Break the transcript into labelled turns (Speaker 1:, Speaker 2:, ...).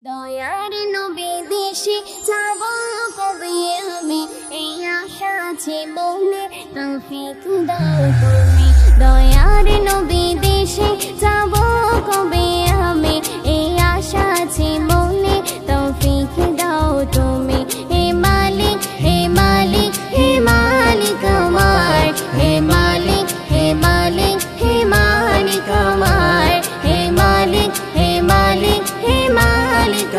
Speaker 1: দয়ার নবী দেশে যাব কবে আমি, এই আশা আছে মনে, তৌফিক দাও তুমি। দয়ার নবী দেশে যাব কবে আমি, এই আশা আছে মনে, তৌফিক দাও তুমি। হে মালিক হে মালিক হে মালিক আমার, হে মালিক হে মালিক হে মালিক আমার, হে মালিক হে মালিক হে মালিক